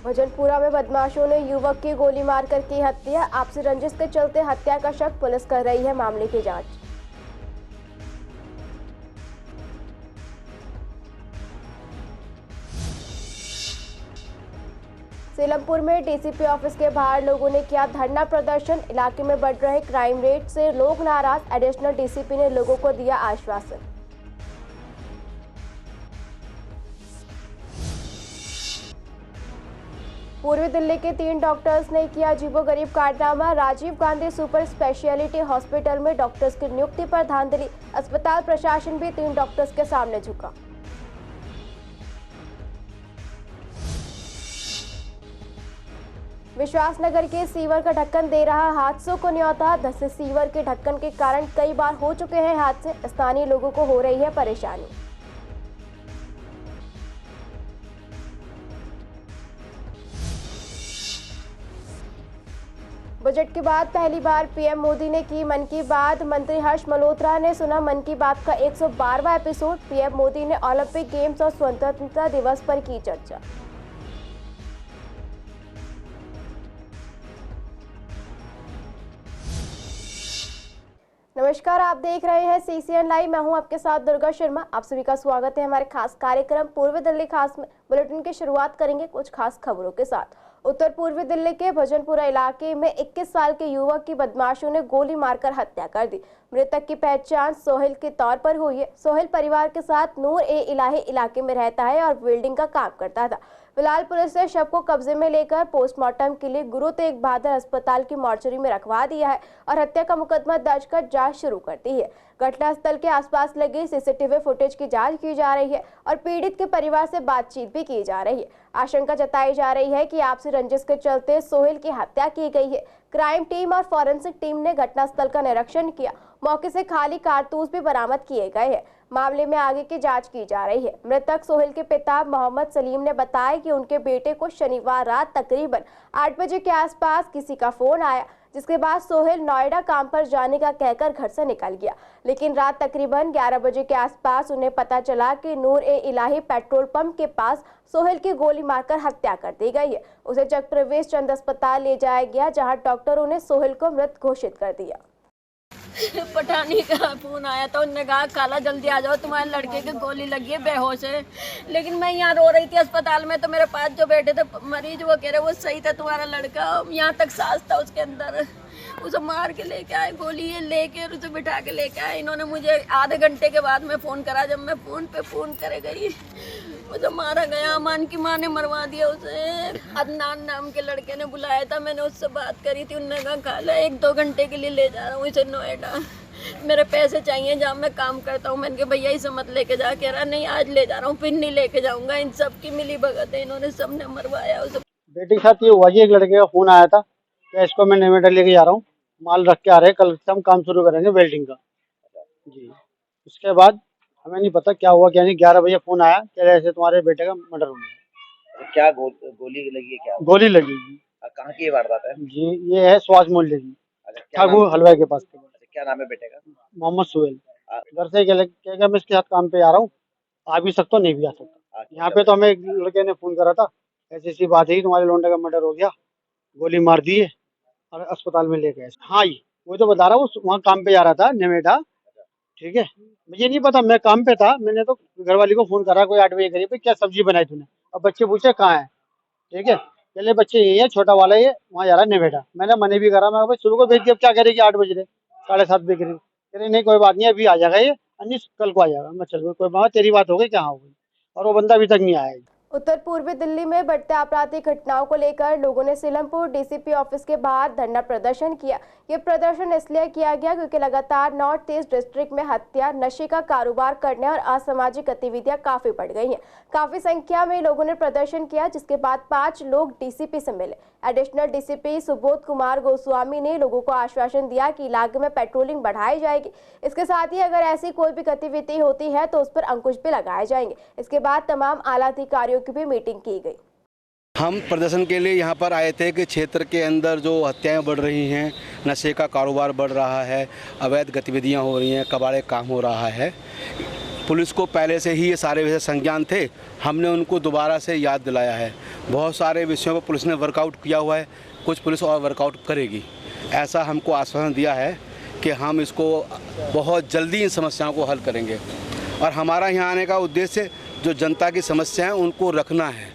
भजनपुरा में बदमाशों ने युवक की गोली मारकर की हत्या। आपसी रंजिश के चलते हत्या का शक, पुलिस कर रही है मामले की जांच। सीलमपुर में डीसीपी ऑफिस के बाहर लोगों ने किया धरना प्रदर्शन। इलाके में बढ़ रहे क्राइम रेट से लोग नाराज। एडिशनल डीसीपी ने लोगों को दिया आश्वासन। पूर्वी दिल्ली के 3 डॉक्टर्स ने किया अजीबोगरीब कारनामा। Rajiv Gandhi super speciality hospital में डॉक्टर्स की नियुक्ति पर धांधली। अस्पताल प्रशासन भी 3 डॉक्टर्स के सामने झुका। विश्वासनगर के सीवर का ढक्कन दे रहा हादसों को न्योता। धंसे सीवर के ढक्कन के कारण कई बार हो चुके हैं हादसे। स्थानीय लोगों को हो रही है परेशानी। बजट के बाद पहली बार पीएम मोदी ने की मन की बात। मंत्री हर्ष मल्होत्रा ने सुना मन की बात का 112वां एपिसोड। पीएम मोदी ने ओलंपिक गेम्स और स्वतंत्रता दिवस पर की चर्चा। नमस्कार, आप देख रहे हैं सीसीएन लाइव। मैं हूं आपके साथ दुर्गा शर्मा। आप सभी का स्वागत है हमारे खास कार्यक्रम पूर्वी दिल्ली खास में। बुलेटिन की शुरुआत करेंगे कुछ खास खबरों के साथ। उत्तर पूर्वी दिल्ली के भजनपुरा इलाके में 21 साल के युवक की बदमाशों ने गोली मारकर हत्या कर दी। मृतक की पहचान सोहेल के तौर पर हुई है। सोहेल परिवार के साथ नूर ए इलाही इलाके में रहता है और वेल्डिंग का काम करता था। फिलहाल पुलिस ने शव को कब्जे में लेकर पोस्टमार्टम के लिए गुरु तेग बहादुर अस्पताल की मॉर्चरी में रखवा दिया है और हत्या का मुकदमा दर्ज कर जांच शुरू कर दी है। घटनास्थल के आसपास लगी सीसीटीवी फुटेज की जांच की जा रही है और पीड़ित के परिवार से बातचीत भी की जा रही है। आशंका जताई जा रही है कि आपसी रंजिश के चलते सोहेल की हत्या की गई है। क्राइम टीम और फॉरेंसिक टीम ने घटनास्थल का निरीक्षण किया। मौके से खाली कारतूस भी बरामद किए गए हैं। मामले में आगे की जांच की जा रही है। मृतक सोहेल के पिता मोहम्मद सलीम ने बताया कि उनके बेटे को शनिवार रात तकरीबन 8 बजे के आसपास किसी का फोन आया, जिसके बाद सोहेल नोएडा काम पर जाने का कहकर घर से निकल गया। लेकिन रात तकरीबन 11 बजे के आसपास उन्हें पता चला कि नूर ए इलाही पेट्रोल पंप के पास सोहेल की गोली मारकर हत्या कर दी गई है। उसे जगप्रवेश चंद अस्पताल ले जाया गया, जहां डॉक्टरों ने सोहेल को मृत घोषित कर दिया। पठानी का फोन आया तो उन्होंने कहा काला जल्दी आ जाओ, तुम्हारे लड़के की गोली लगी है, बेहोश है। लेकिन मैं यहाँ रो रही थी अस्पताल में, तो मेरे पास जो बैठे थे मरीज वो कह रहे वो सही था तुम्हारा लड़का, यहाँ तक सांस था उसके अंदर। उसे मार के लेके आए, गोली ये लेके उसे बिठा के लेके आए। इन्होंने मुझे आधे घंटे के बाद में फ़ोन करा। जब मैं फ़ोन पे फ़ोन करे गई, उसे मारा गया। अमान की माँ ने मरवा दिया उसे। अदनान नाम के लड़के ने बुलाया था, मैंने उससे बात करी थी। उन्होंने कहा खाला 1-2 घंटे के लिए ले जा रहा हूँ इसे नोएडा, मेरे पैसे चाहिए जहाँ मैं काम करता हूँ। मैंने कहा भैया इसे मत लेके जा। कह रहा नहीं आज ले जा रहा हूँ, फिर नहीं लेके जाऊँगा। इन सब की मिली भगत है, इन्होंने सबने मरवाया उसे। बेटे के साथ ये हुआ जी, एक लड़के का फोन आया था कि इसको मैं नोएडा लेके जा रहा हूँ, माल रख के आ रहे हैं, कल से हम काम शुरू करेंगे वेल्डिंग का जी। उसके बाद हमें नहीं पता क्या हुआ क्या नहीं। 11 बजे फोन आया कि ऐसे तुम्हारे बेटे का मर्डर हो गया। क्या गोली लगी है? क्या गोली लगी जी। कहाँ की ये वारदात है? जी ये है सुभाष मोहल्ले की, अच्छा, क्या ठाकुर हलवाई के पास। क्या नाम है बेटे का? मोहम्मद सोहेल। घर से क्या मैं इसके साथ काम पे आ रहा हूँ, आ भी सकता नहीं भी आ सकता। यहाँ पे तो हमें एक लड़के ने फोन करा था, ऐसी ऐसी बात है तुम्हारे लोंडे का मर्डर हो गया, गोली मार दी है और अस्पताल में ले गए। हाँ जी वो तो बता रहा हूँ, वहाँ काम पे जा रहा था नोएडा। ठीक है, मुझे नहीं पता, मैं काम पे था। मैंने तो घरवाली को फोन करा कोई 8 बजे करीब, क्या सब्जी बनाई तूने। अब बच्चे पूछे कहाँ है, ठीक है, पहले बच्चे यही है, छोटा वाला ये वहाँ जा रहा है नोएडा। मैंने मने भी करा, मैं भाई सुबह को भेज दिया, क्या करेगी 8 बजे 7:30 बजे करीब। कह रहे नहीं कोई बात नहीं, अभी आ जाएगा ये, अन्य कल को आ जाएगा। मैं चल कोई बात, तेरी बात हो गई, क्या हो गई। और वो बंदा अभी तक नहीं आया। उत्तर पूर्वी दिल्ली में बढ़ते आपराधिक घटनाओं को लेकर लोगों ने सीलमपुर डीसीपी ऑफिस के बाहर धरना प्रदर्शन किया। ये प्रदर्शन इसलिए किया गया क्योंकि लगातार नॉर्थ ईस्ट डिस्ट्रिक्ट में हत्या, नशे का कारोबार करने और असामाजिक गतिविधियां काफी बढ़ गई हैं। काफी संख्या में लोगों ने प्रदर्शन किया, जिसके बाद 5 लोग डीसीपी से मिले। एडिशनल डीसीपी सुबोध कुमार गोस्वामी ने लोगों को आश्वासन दिया कि इलाके में पेट्रोलिंग बढ़ाई जाएगी। इसके साथ ही अगर ऐसी कोई भी गतिविधि होती है तो उस पर अंकुश भी लगाए जाएंगे। इसके बाद तमाम आला अधिकारियों की भी मीटिंग की गई। हम प्रदर्शन के लिए यहाँ पर आए थे कि क्षेत्र के अंदर जो हत्याएं बढ़ रही हैं, नशे का कारोबार बढ़ रहा है, अवैध गतिविधियाँ हो रही हैं, कबाड़े काम हो रहा है, पुलिस को पहले से ही ये सारे विषय संज्ञान थे, हमने उनको दोबारा से याद दिलाया है। बहुत सारे विषयों पर पुलिस ने वर्कआउट किया हुआ है, कुछ पुलिस और वर्कआउट करेगी। ऐसा हमको आश्वासन दिया है कि हम इसको बहुत जल्दी इन समस्याओं को हल करेंगे। और हमारा यहाँ आने का उद्देश्य जो जनता की समस्या है उनको रखना है,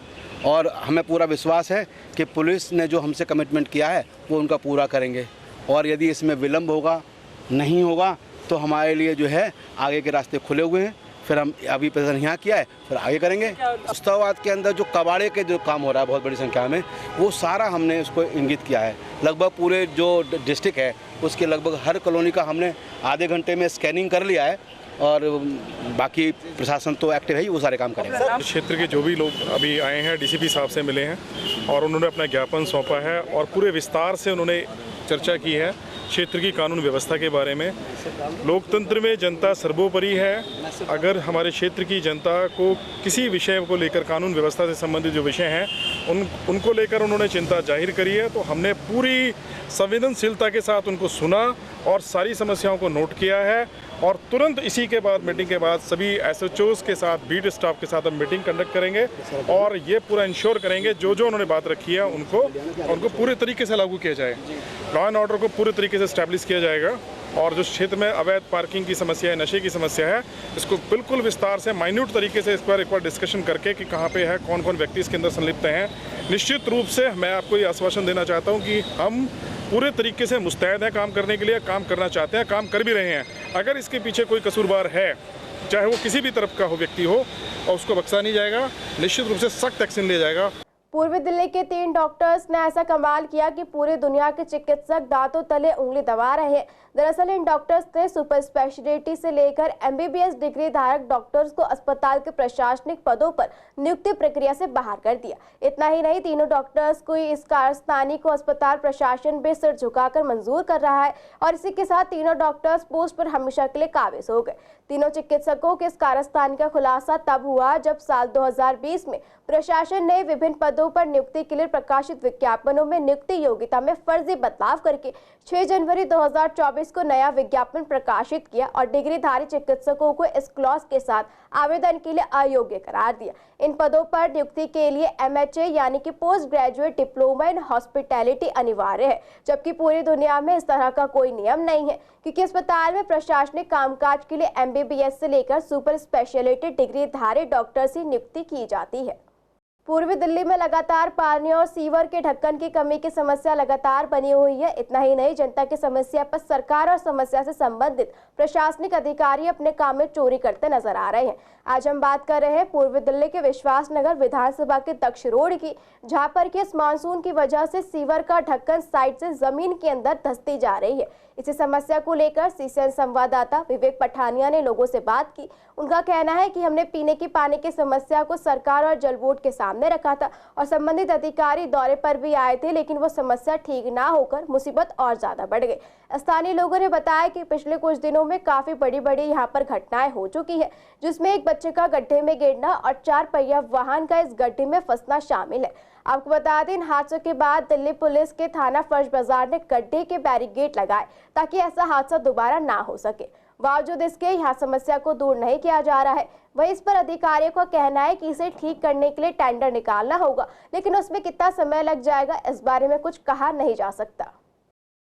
और हमें पूरा विश्वास है कि पुलिस ने जो हमसे कमिटमेंट किया है वो उनका पूरा करेंगे। और यदि इसमें विलम्ब होगा, नहीं होगा, तो हमारे लिए जो है आगे के रास्ते खुले हुए हैं। फिर हम अभी प्रदर्शन यहाँ किया है, फिर आगे करेंगे। मुस्तफाबाद के अंदर जो कबाड़े के जो काम हो रहा है बहुत बड़ी संख्या में, वो सारा हमने उसको इंगित किया है। लगभग पूरे जो डिस्ट्रिक्ट है उसके लगभग हर कॉलोनी का हमने आधे घंटे में स्कैनिंग कर लिया है, और बाकी प्रशासन तो एक्टिव है ही, वो सारे काम करेंगे। क्षेत्र के जो भी लोग अभी आए हैं डीसीपी साहब से मिले हैं और उन्होंने अपना ज्ञापन सौंपा है और पूरे विस्तार से उन्होंने चर्चा की है क्षेत्र की कानून व्यवस्था के बारे में। लोकतंत्र में जनता सर्वोपरि है। अगर हमारे क्षेत्र की जनता को किसी विषय को लेकर, कानून व्यवस्था से संबंधित जो विषय हैं उनको लेकर उन्होंने चिंता जाहिर करी है, तो हमने पूरी संवेदनशीलता के साथ उनको सुना और सारी समस्याओं को नोट किया है। और तुरंत इसी के बाद, मीटिंग के बाद, सभी एसएचओस के साथ, बीट स्टाफ के साथ हम मीटिंग कंडक्ट करेंगे और ये पूरा इंश्योर करेंगे जो उन्होंने बात रखी है उनको पूरे तरीके से लागू किया जाए। लॉ एंड ऑर्डर को पूरे तरीके से इस्टेब्लिश किया जाएगा। और जो क्षेत्र में अवैध पार्किंग की समस्या है, नशे की समस्या है, इसको बिल्कुल विस्तार से माइन्यूट तरीके से एक बार डिस्कशन करके कि कहाँ पे है, कौन कौन व्यक्ति इसके अंदर संलिप्त हैं। निश्चित रूप से मैं आपको ये आश्वासन देना चाहता हूँ कि हम पूरे तरीके से मुस्तैद हैं काम करने के लिए, काम करना चाहते हैं, काम कर भी रहे हैं। अगर इसके पीछे कोई कसूरवार है, चाहे वो किसी भी तरफ का हो व्यक्ति हो, और उसको बख्शा नहीं जाएगा, निश्चित रूप से सख्त एक्शन लिया जाएगा। पूर्वी दिल्ली के 3 डॉक्टर्स ने ऐसा कमाल किया कि पूरी दुनिया के चिकित्सक दांतों तले उंगली दबा रहे हैं। दरअसल इन डॉक्टर्स ने सुपर स्पेशलिटी से लेकर एमबीबीएस डिग्री धारक डॉक्टर्स को अस्पताल के प्रशासनिक पदों पर नियुक्ति प्रक्रिया से बाहर कर दिया। इतना ही नहीं, तीनों डॉक्टर्स को इस कारस्तानी को अस्पताल प्रशासन भी सिर झुकाकर मंजूर कर रहा है, और इसी के साथ तीनों डॉक्टर्स पोस्ट पर हमेशा के लिए काबिज हो गए। तीनों चिकित्सकों के इस कारस्तानी का खुलासा तब हुआ जब साल 2020 में प्रशासन ने विभिन्न पदों पर नियुक्ति के लिए प्रकाशित विज्ञापनों में नियुक्ति योग्यता में फर्जी बदलाव करके 6 जनवरी 2024 को नया विज्ञापन प्रकाशित किया और डिग्रीधारी चिकित्सकों को इस क्लॉज के साथ आवेदन के लिए अयोग्य करार दिया। इन पदों पर नियुक्ति के लिए MHA यानी कि post graduate diploma in hospitality अनिवार्य है, जबकि पूरी दुनिया में इस तरह का कोई नियम नहीं है, क्योंकि अस्पताल में प्रशासनिक कामकाज के लिए MBBS से लेकर सुपर स्पेशलिटी डिग्रीधारी डॉक्टर की नियुक्ति की जाती है। पूर्वी दिल्ली में लगातार पानी और सीवर के ढक्कन की कमी की समस्या लगातार बनी हुई है। इतना ही नहीं, जनता की समस्या पर सरकार और समस्या से संबंधित प्रशासनिक अधिकारी अपने काम में चोरी करते नजर आ रहे हैं। आज हम बात कर रहे हैं पूर्वी दिल्ली के विश्वास नगर विधानसभा के दक्ष रोड की, जहां पर कि इस मानसून की वजह से सीवर का ढक्कन साइड से जमीन के अंदर धंसती जा रही है। इसी समस्या को लेकर सीसीएन संवाददाता विवेक पठानिया ने लोगों से बात की। उनका कहना है कि हमने पीने की पानी की समस्या को सरकार और जल बोर्ड के सामने रखा था और संबंधित अधिकारी दौरे पर भी आए थे, लेकिन वो समस्या ठीक ना होकर मुसीबत और ज्यादा बढ़ गई। स्थानीय लोगों ने बताया कि पिछले कुछ दिनों में काफी बड़ी यहाँ पर घटनाएं हो चुकी है, जिसमें एक बच्चे का गड्ढे में गिरना और 4 पहिया वाहन का इस गड्ढे में फंसना शामिल है। आपको बता दें, इन हादसों के बाद दिल्ली पुलिस के थाना फर्श बाजार ने गड्ढे के बैरिकेड लगाए ताकि ऐसा हादसा दोबारा ना हो सके। बावजूद इसके यहाँ समस्या को दूर नहीं किया जा रहा है। वहीं इस पर अधिकारियों का कहना है कि इसे ठीक करने के लिए टेंडर निकालना होगा, लेकिन उसमें कितना समय लग जाएगा इस बारे में कुछ कहा नहीं जा सकता।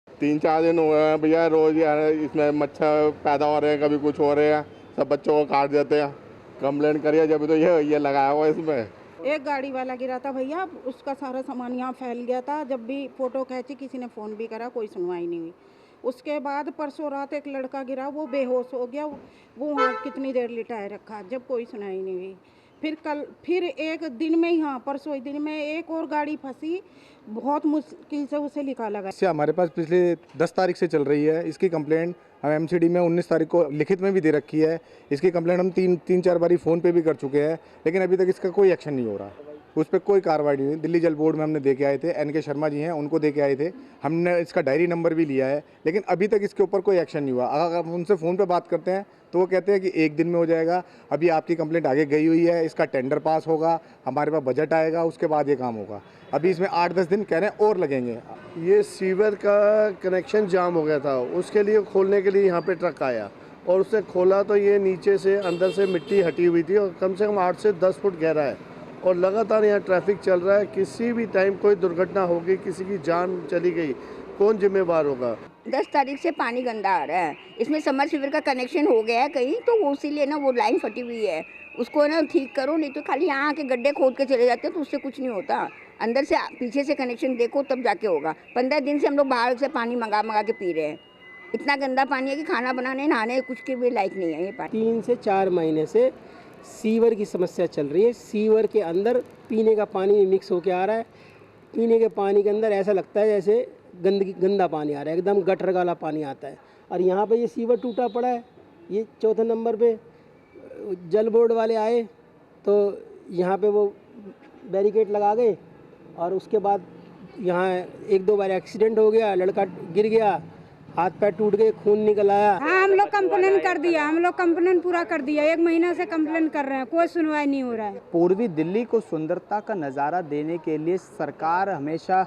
3-4 दिन हुए हैं भैया, रोज इसमें मच्छर पैदा हो रहे हैं, कभी कुछ हो रहे हैं, सब बच्चों को काट देते हैं। कंप्लेन करिए जब तो ये लगाया हुआ इसमें। एक गाड़ी वाला गिरा था भैया, उसका सारा सामान यहाँ फैल गया था। जब भी फोटो खींची, किसी ने फ़ोन भी करा, कोई सुनवाई नहीं हुई। उसके बाद परसों रात एक लड़का गिरा, वो बेहोश हो गया, वो वहाँ कितनी देर लिटाए रखा, जब कोई सुनवाई नहीं हुई। फिर एक दिन में ही, हाँ परसों दिन में एक और गाड़ी फंसी, बहुत मुश्किल से उसे निकाला गया। इससे हमारे पास पिछले 10 तारीख से चल रही है। इसकी कंप्लेंट हम MCD में 19 तारीख को लिखित में भी दे रखी है। इसकी कंप्लेंट हम 3-4 बारी फ़ोन पे भी कर चुके हैं, लेकिन अभी तक इसका कोई एक्शन नहीं हो रहा, उस पर कोई कार्रवाई नहीं हुई। दिल्ली जल बोर्ड में हमने दे के आए थे, NK शर्मा जी हैं, उनको दे के आए थे, हमने इसका डायरी नंबर भी लिया है, लेकिन अभी तक इसके ऊपर कोई एक्शन नहीं हुआ। अगर हम उनसे फ़ोन पे बात करते हैं तो वो कहते हैं कि 1 दिन में हो जाएगा। अभी आपकी कंप्लेंट आगे गई हुई है, इसका टेंडर पास होगा, हमारे पास बजट आएगा, उसके बाद ये काम होगा। अभी इसमें 8-10 दिन कह रहे हैं और लगेंगे। ये सीवर का कनेक्शन जाम हो गया था, उसके लिए खोलने के लिए यहाँ पे ट्रक आया और उससे खोला तो ये नीचे से अंदर से मिट्टी हटी हुई थी और कम से कम 8 से 10 फुट गहरा है और लगातार यहाँ ट्रैफिक चल रहा है। किसी भी टाइम कोई दुर्घटना होगी, किसी की जान चली गई, कौन जिम्मेवार होगा? 10 तारीख से पानी गंदा आ रहा है। इसमें समरसीवर का कनेक्शन हो गया है कहीं, तो वो इसीलिए ना वो लाइन फटी हुई है, उसको ना ठीक करो, नहीं तो खाली यहाँ आके गड्ढे खोद के चले जाते हैं तो उससे कुछ नहीं होता। अंदर से पीछे से कनेक्शन देखो तब जाके होगा। 15 दिन से हम लोग बाहर से पानी मंगा के पी रहे हैं। इतना गंदा पानी है कि खाना बनाने नहाने कुछ के भी लायक नहीं है ये पानी। 3 से 4 महीने से सीवर की समस्या चल रही है। सीवर के अंदर पीने का पानी मिक्स होके आ रहा है। पीने के पानी के अंदर ऐसा लगता है जैसे गंदा पानी आ रहा है, एकदम गटर वाला पानी आता है। और यहाँ पे ये सीवर टूटा पड़ा है। ये चौथे नंबर पे जल बोर्ड वाले आए तो यहाँ पे वो बैरिकेड लगा गए और उसके बाद यहाँ 1-2 बार एक्सीडेंट हो गया, लड़का गिर गया, हाथ पैर टूट गए, खून निकल आया। हाँ, हम लोग कंप्लेन कर दिया, हम लोग कंप्लेन पूरा कर दिया। 1 महीना से कंप्लेन कर रहे हैं, कोई सुनवाई नहीं हो रहा है। पूर्वी दिल्ली को सुंदरता का नज़ारा देने के लिए सरकार हमेशा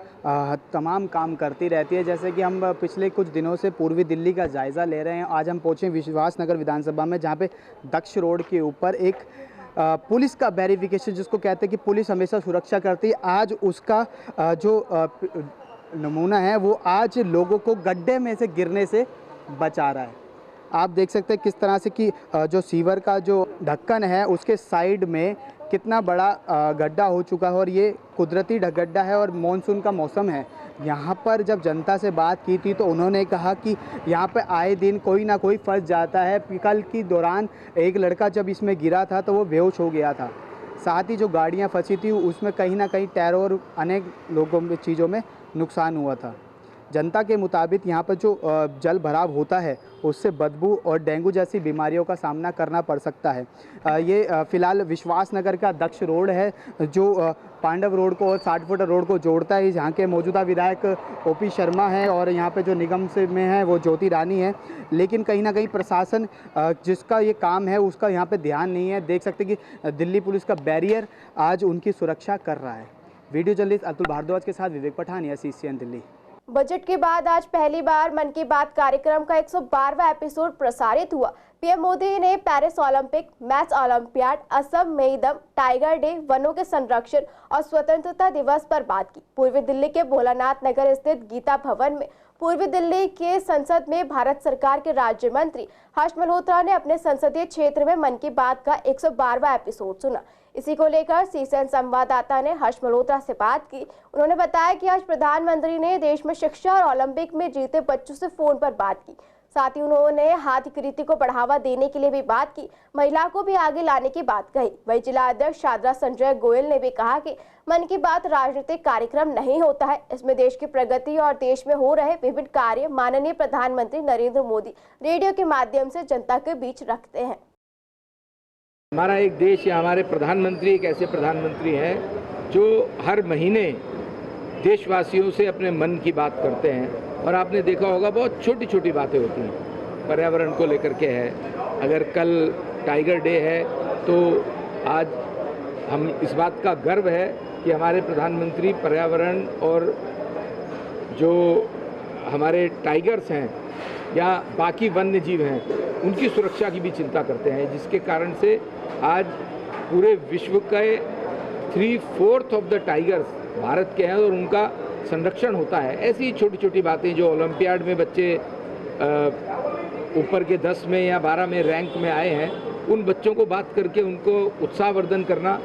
तमाम काम करती रहती है। जैसे कि हम पिछले कुछ दिनों से पूर्वी दिल्ली का जायज़ा ले रहे हैं। आज हम पहुँचे विश्वास नगर विधानसभा में, जहाँ पे दक्ष रोड के ऊपर एक पुलिस का वेरिफिकेशन, जिसको कहते हैं कि पुलिस हमेशा सुरक्षा करती है, आज उसका जो नमूना है वो आज लोगों को गड्ढे में से गिरने से बचा रहा है। आप देख सकते हैं किस तरह से कि जो सीवर का जो ढक्कन है उसके साइड में कितना बड़ा गड्ढा हो चुका है और ये कुदरती गड्ढा है और मॉनसून का मौसम है। यहाँ पर जब जनता से बात की थी तो उन्होंने कहा कि यहाँ पे आए दिन कोई ना कोई फंस जाता है। कल की दौरान एक लड़का जब इसमें गिरा था तो वो बेहोश हो गया था। साथ ही जो गाड़ियाँ फंसी थी उसमें कहीं ना कहीं टायरों और अनेक लोगों में चीज़ों में नुकसान हुआ था। जनता के मुताबिक यहाँ पर जो जल भराव होता है उससे बदबू और डेंगू जैसी बीमारियों का सामना करना पड़ सकता है। ये फ़िलहाल विश्वास नगर का दक्ष रोड है जो पांडव रोड को और 60 फुट रोड को जोड़ता है। यहाँ के मौजूदा विधायक ओपी शर्मा हैं और यहाँ पे जो निगम से में है वो ज्योति रानी है। लेकिन कहीं ना कहीं प्रशासन जिसका ये काम है उसका यहाँ पे ध्यान नहीं है। देख सकते कि दिल्ली पुलिस का बैरियर आज उनकी सुरक्षा कर रहा है। वीडियो जर्नलिस्ट अतुल भारद्वाज के साथ विवेक पठानिया, CCN दिल्ली। बजट के बाद आज पहली बार मन की बात कार्यक्रम का 112वां एपिसोड प्रसारित हुआ। पीएम मोदी ने Paris Olympic, maths Olympiad, Assam Moidam, tiger day, वनों के संरक्षण और स्वतंत्रता दिवस पर बात की। पूर्वी दिल्ली के भोलानाथ नगर स्थित गीता भवन में पूर्वी दिल्ली के संसद में भारत सरकार के राज्य मंत्री हर्ष मल्होत्रा ने अपने संसदीय क्षेत्र में मन की बात का 112वां एपिसोड सुना। इसी को लेकर CCN संवाददाता ने हर्ष मल्होत्रा से बात की। उन्होंने बताया कि आज प्रधानमंत्री ने देश में शिक्षा और ओलंपिक में जीते बच्चों से फोन पर बात की। साथ ही उन्होंने हाथीकृति को बढ़ावा देने के लिए भी बात की, महिला को भी आगे लाने की बात कही। वही जिला अध्यक्ष शारदा संजय गोयल ने भी कहा कि मन की बात राजनीतिक कार्यक्रम नहीं होता है, इसमें देश की प्रगति और देश में हो रहे विभिन्न कार्य माननीय प्रधानमंत्री नरेंद्र मोदी रेडियो के माध्यम से जनता के बीच रखते हैं। हमारा एक देश या हमारे प्रधानमंत्री एक ऐसे प्रधानमंत्री हैं जो हर महीने देशवासियों से अपने मन की बात करते हैं। और आपने देखा होगा बहुत छोटी छोटी बातें होती हैं, पर्यावरण को लेकर के है। अगर कल टाइगर डे है तो आज हम इस बात का गर्व है कि हमारे प्रधानमंत्री पर्यावरण और जो हमारे टाइगर्स हैं या बाकी वन्य जीव हैं उनकी सुरक्षा की भी चिंता करते हैं, जिसके कारण से आज पूरे विश्व के 3/4 ऑफ द टाइगर्स भारत के हैं और उनका संरक्षण होता है। ऐसी छोटी छोटी बातें जो ओलंपियाड में बच्चे ऊपर के 10 में या 12 में रैंक में आए हैं, उन बच्चों को बात करके उनको उत्साहवर्धन करना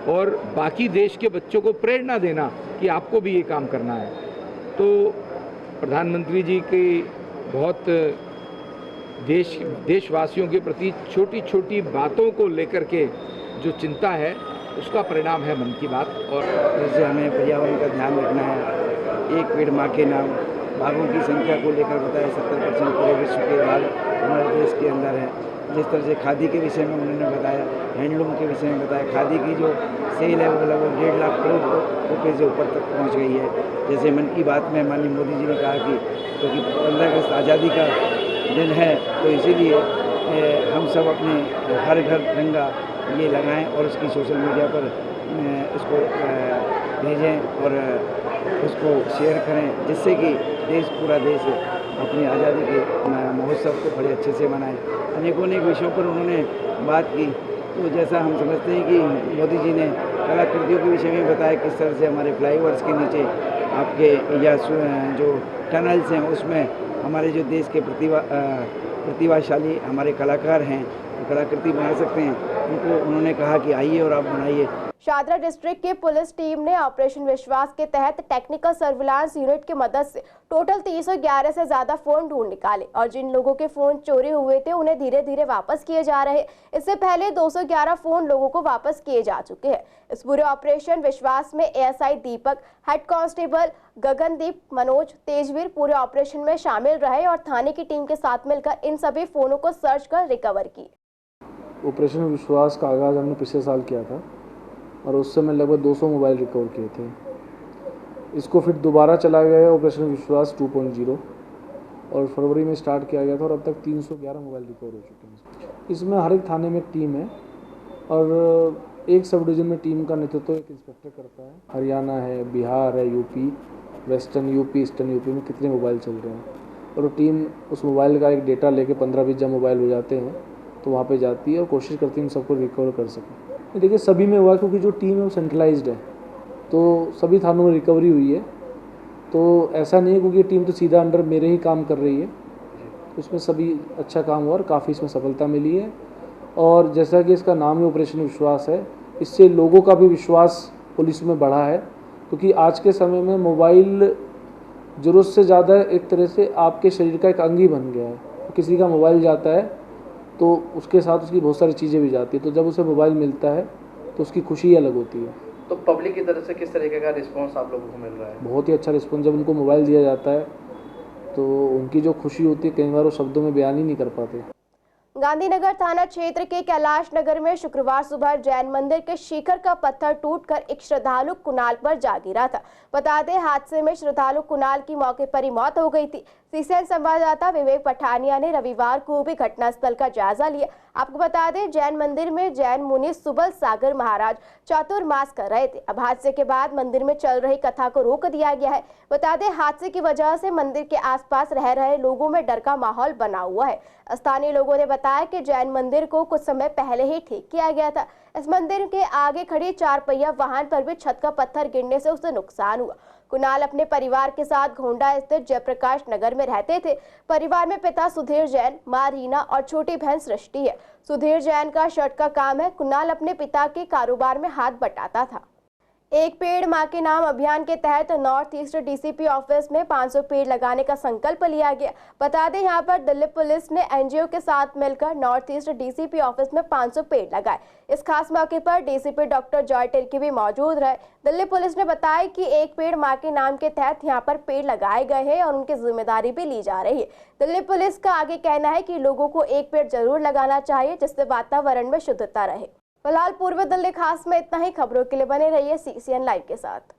और बाकी देश के बच्चों को प्रेरणा देना कि आपको भी ये काम करना है। तो प्रधानमंत्री जी की बहुत देशवासियों के प्रति छोटी छोटी बातों को लेकर के जो चिंता है उसका परिणाम है मन की बात। और जैसे हमें पर्यावरण का ध्यान रखना है, एक पेड़ माँ के नाम, बाघों की संख्या को लेकर बताया 70% पूरे विश्व के बाघ हमारे देश के अंदर है। जिस तरह से खादी के विषय में उन्होंने बताया, हैंडलूम के विषय में बताया, खादी की जो सेल है वो लगभग 1.5 लाख करोड़ रुपये से ऊपर तक पहुंच गई है। जैसे मन की बात में माननीय मोदी जी ने कहा कि क्योंकि 15 अगस्त आज़ादी का दिन है तो इसीलिए हम सब अपने हर घर तिरंगा ये लगाएं और उसकी सोशल मीडिया पर उसको भेजें और उसको शेयर करें, जिससे कि पूरा देश अपनी आज़ादी के महोत्सव को बड़े अच्छे से मनाए। अनेकों अनेक विषयों पर उन्होंने बात की। तो जैसा हम समझते हैं कि मोदी जी ने कलाकृतियों के विषय में बताया किस तरह से हमारे फ्लाईओवर्स के नीचे आपके या जो टनल्स हैं उसमें हमारे जो देश के प्रतिभाशाली हमारे कलाकार हैं कलाकृति बना सकते हैं, उनको उन्होंने कहा कि आइए और आप बनाइए। शादरा डिस्ट्रिक्ट की पुलिस टीम ने ऑपरेशन विश्वास के तहत टेक्निकल सर्विलांस यूनिट की मदद से टोटल 311 से ज्यादा फोन ढूंढ निकाले और जिन लोगों के फोन चोरी हुए थे उन्हें धीरे धीरे वापस किए जा रहे। इससे पहले 211 फोन लोगों को वापस किए जा चुके हैं। इस पूरे ऑपरेशन विश्वास में एएसआई दीपक, हेड कांस्टेबल गगनदीप, मनोज, तेजवीर पूरे ऑपरेशन में शामिल रहे और थाने की टीम के साथ मिलकर इन सभी फोनों को सर्च कर रिकवर की। ऑपरेशन विश्वास का आगाज़ हमने पिछले साल किया था और उस समय लगभग 200 मोबाइल रिकवर किए थे। इसको फिर दोबारा चलाया गया ऑपरेशन विश्वास 2.0 और फरवरी में स्टार्ट किया गया था और अब तक 311 मोबाइल रिकवर हो चुके हैं। इसमें हर एक थाने में एक टीम है और एक सब डिवीज़न में टीम का नेतृत्व एक इंस्पेक्टर करता है। हरियाणा है, बिहार है, UP, western UP, eastern UP में कितने मोबाइल चल रहे हैं और वो टीम उस मोबाइल का एक डेटा लेके 15-20 जब मोबाइल हो जाते हैं तो वहाँ पे जाती है और कोशिश करती है इन सबको रिकवर कर सकें। देखिए सभी में हुआ क्योंकि जो टीम है वो सेंट्रलाइज्ड है तो सभी थानों में रिकवरी हुई है। तो ऐसा नहीं है क्योंकि टीम तो सीधा अंडर मेरे ही काम कर रही है, उसमें सभी अच्छा काम हुआ और काफ़ी इसमें सफलता मिली है। और जैसा कि इसका नाम ही ऑपरेशन विश्वास है, इससे लोगों का भी विश्वास पुलिस में बढ़ा है क्योंकि आज के समय में मोबाइल ज़रूरत से ज़्यादा एक तरह से आपके शरीर का एक अंग ही बन गया है। किसी का मोबाइल जाता है तो उसके साथ उसकी बहुत सारी चीज़ें भी जाती है, तो जब उसे मोबाइल मिलता है तो उसकी खुशी अलग होती है। तो पब्लिक की तरफ से किस तरीके का रिस्पांस आप लोगों को मिल रहा है? बहुत ही अच्छा रिस्पांस। जब उनको मोबाइल दिया जाता है तो उनकी जो खुशी होती है कई बार वो शब्दों में बयान ही नहीं कर पाते। गांधीनगर थाना क्षेत्र के कैलाश नगर में शुक्रवार सुबह जैन मंदिर के शिखर का पत्थर टूटकर एक श्रद्धालु कुणाल पर जा गिरा था। बता दें हादसे में श्रद्धालु कुणाल की मौके पर ही मौत हो गई थी। सीसीएन संवाददाता विवेक पठानिया ने रविवार को भी घटनास्थल का जायजा लिया। आपको बता दें जैन मंदिर में जैन मुनि सुबल सागर महाराज चातुर्मास कर रहे थे। अब हादसे के बाद मंदिर में चल रही कथा को रोक दिया गया है। बता दें हादसे की वजह से मंदिर के आसपास रह रहे लोगों में डर का माहौल बना हुआ है। स्थानीय लोगों ने बताया कि जैन मंदिर को कुछ समय पहले ही ठीक किया गया था। इस मंदिर के आगे खड़ी 4 पहिया वाहन पर भी छत का पत्थर गिरने से उसे नुकसान हुआ। कुणाल अपने परिवार के साथ घोंडा स्थित जयप्रकाश नगर में रहते थे। परिवार में पिता सुधीर जैन, मां रीना और छोटी बहन सृष्टि है। सुधीर जैन का शर्ट का काम है। कुणाल अपने पिता के कारोबार में हाथ बटाता था। एक पेड़ मां के नाम अभियान के तहत नॉर्थ ईस्ट डीसीपी ऑफिस में 500 पेड़ लगाने का संकल्प लिया गया। बता दें यहां पर दिल्ली पुलिस ने एनजीओ के साथ मिलकर नॉर्थ ईस्ट डीसीपी ऑफिस में 500 पेड़ लगाए। इस खास मौके पर डीसीपी डॉक्टर जॉय टिर्की भी मौजूद रहे। दिल्ली पुलिस ने बताया कि एक पेड़ मां के नाम के तहत यहां पर पेड़ लगाए गए हैं और उनकी जिम्मेदारी भी ली जा रही है। दिल्ली पुलिस का आगे कहना है कि लोगों को एक पेड़ जरूर लगाना चाहिए जिससे वातावरण में शुद्धता रहे। फिलहाल पूर्व दिल्ली खास में इतना ही। खबरों के लिए बने रहिए सीसीएन लाइव के साथ।